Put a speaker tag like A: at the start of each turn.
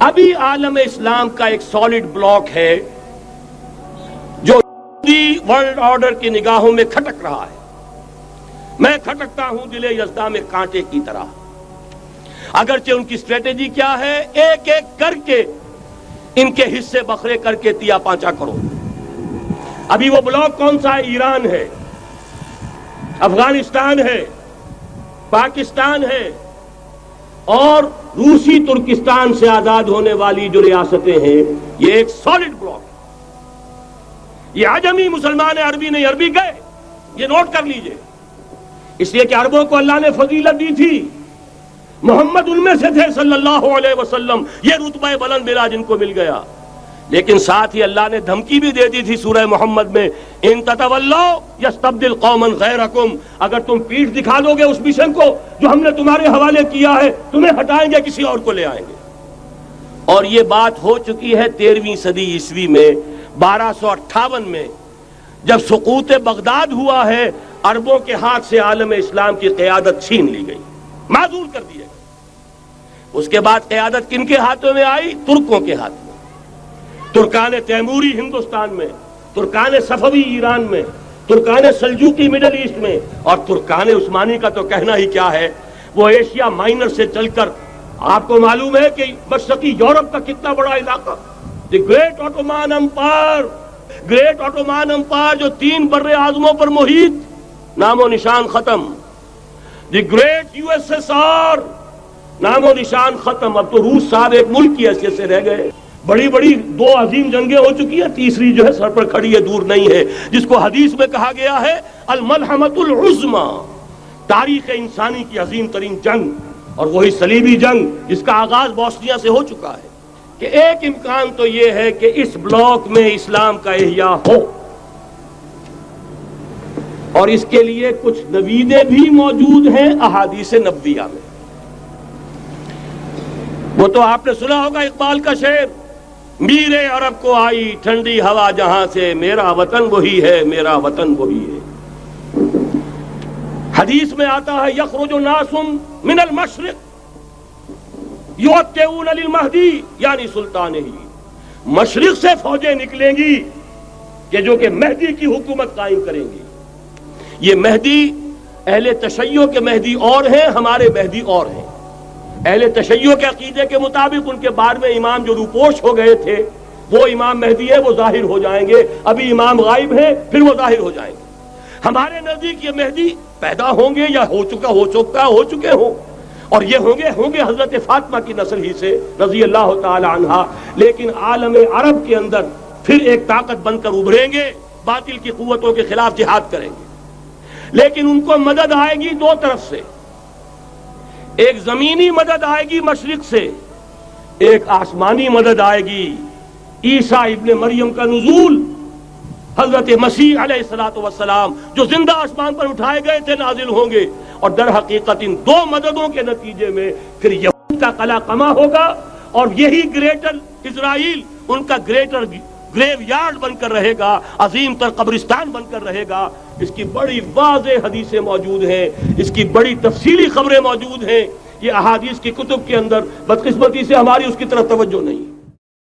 A: ابھی عالم اسلام کا ایک سالڈ بلاک ہے جو ورلڈ آرڈر کی نگاہوں میں کھٹک رہا ہے. میں کھٹکتا ہوں دل یزداں میں کانٹے کی طرح. اگرچہ ان کی اسٹریٹجی کیا ہے؟ ایک ایک کر کے ان کے حصے بکھرے کر کے تیا پانچا کرو. ابھی وہ بلاک کون سا ہے؟ ایران ہے، افغانستان ہے، پاکستان ہے اور روسی ترکستان سے آزاد ہونے والی جو ریاستیں ہیں. یہ ایک سالڈ بلاک ہے. یہ عجمی مسلمان عربی نہیں، عربی گئے، یہ نوٹ کر لیجئے. اس لیے کہ عربوں کو اللہ نے فضیلت دی تھی، محمد ان میں سے تھے صلی اللہ علیہ وسلم. یہ رتبہ بلند ملا جن کو مل گیا. لیکن ساتھ ہی اللہ نے دھمکی بھی دے دی تھی سورہ محمد میں، ان تتولوا یستبدل قوما غیرکم، اگر تم پیٹھ دکھا دو گے اس مشن کو جو ہم نے تمہارے حوالے کیا ہے، تمہیں ہٹائیں گے، کسی اور کو لے آئیں گے. اور یہ بات ہو چکی ہے 13ویں صدی عیسوی میں. 1258 میں جب سقوط بغداد ہوا ہے، عربوں کے ہاتھ سے عالم اسلام کی قیادت چھین لی گئی، معزول کر دیا گیا. اس کے بعد قیادت کن کے ہاتھوں میں آئی؟ ترکوں کے ہاتھ میں. ترکان تیموری ہندوستان میں، ترکان صفوی ایران میں، ترکان سلجوقی مڈل ایسٹ میں، اور ترکان عثمانی کا تو کہنا ہی کیا ہے. وہ ایشیا مائنر سے چل کر آپ کو معلوم ہے کہ مشرقی یورپ کا کتنا بڑا علاقہ، the great Ottoman Empire, great Ottoman Empire جو 3 بر اعظموں پر محیط، نام و نشان ختم. The great U S S R, نام و نشان ختم. اب تو روس صاحب ایک ملک کی حیثیت سے رہ گئے. بڑی بڑی 2 عظیم جنگیں ہو چکی ہیں، تیسری جو ہے سر پر کھڑی ہے، دور نہیں ہے، جس کو حدیث میں کہا گیا ہے الملحمۃ العظمی، تاریخ انسانی کی عظیم ترین جنگ. اور وہی صلیبی جنگ جس کا آغاز بوسنیا سے ہو چکا ہے. کہ ایک امکان تو یہ ہے کہ اس بلاک میں اسلام کا احیاء ہو، اور اس کے لیے کچھ نویدیں بھی موجود ہیں احادیث نبویہ میں. وہ تو آپ نے سنا ہوگا اقبال کا شعر، میرے عرب کو آئی ٹھنڈی ہوا جہاں سے، میرا وطن وہی ہے، میرا وطن وہی ہے. حدیث میں آتا ہے یخرج ناس من المشرق یؤتون للمہدی یعنی سلطان ہی، مشرق سے فوجیں نکلیں گی کہ جو کہ مہدی کی حکومت قائم کریں گی. یہ مہدی اہل تشیع کے مہدی اور ہیں، ہمارے مہدی اور ہیں. اہل تشیع کے عقیدے کے مطابق ان کے بعد میں امام جو روپوش ہو گئے تھے وہ امام مہدی ہے، وہ ظاہر ہو جائیں گے. ابھی امام غائب ہیں، پھر وہ ظاہر ہو جائیں گے. ہمارے نزدیک یہ مہدی پیدا ہوں گے یا ہو چکے ہوں، اور یہ ہوں گے حضرت فاطمہ کی نسل ہی سے رضی اللہ تعالی عنہا. لیکن عالم عرب کے اندر پھر ایک طاقت بن کر ابھریں گے، باطل کی قوتوں کے خلاف جہاد کریں گے. لیکن ان کو مدد آئے گی 2 طرف سے. ایک زمینی مدد آئے گی مشرق سے، ایک آسمانی مدد آئے گی. عیسیٰ ابن مریم کا نزول، حضرت مسیح علیہ السلام جو زندہ آسمان پر اٹھائے گئے تھے نازل ہوں گے. اور در حقیقت ان 2 مددوں کے نتیجے میں پھر یہود کا قلع قمع ہوگا، اور یہی گریٹر اسرائیل ان کا گریٹر گریو یارڈ بن کر رہے گا، عظیم تر قبرستان بن کر رہے گا. اس کی بڑی واضح حدیثیں موجود ہیں، اس کی بڑی تفصیلی خبریں موجود ہیں. یہ احادیث کی کتب کے اندر بدقسمتی سے ہماری اس کی طرف توجہ نہیں.